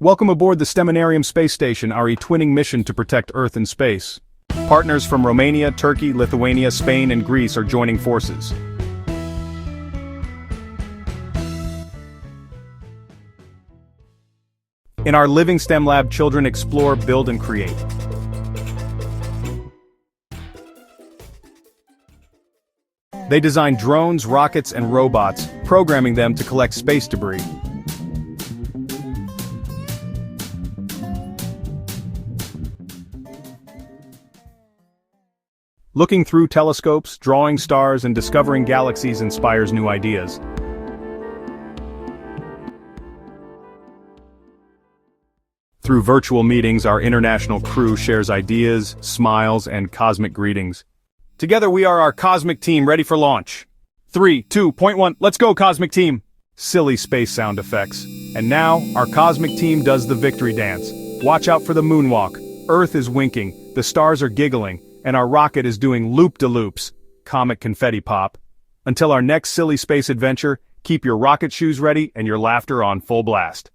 Welcome aboard the STEMINARIUM space station, our eTwinning mission to protect Earth in space. Partners from Romania, Turkey, Lithuania, Spain, and Greece are joining forces. In our Living STEM lab, children explore, build, and create. They design drones, rockets, and robots, programming them to collect space debris. Looking through telescopes, drawing stars, and discovering galaxies inspires new ideas. Through virtual meetings, our international crew shares ideas, smiles, and cosmic greetings. Together we are our cosmic team ready for launch. 3, 2.1, let's go cosmic team! Silly space sound effects. And now, our cosmic team does the victory dance. Watch out for the moonwalk. Earth is winking, the stars are giggling, and our rocket is doing loop-de-loops. Comic confetti pop. Until our next silly space adventure, keep your rocket shoes ready and your laughter on full blast.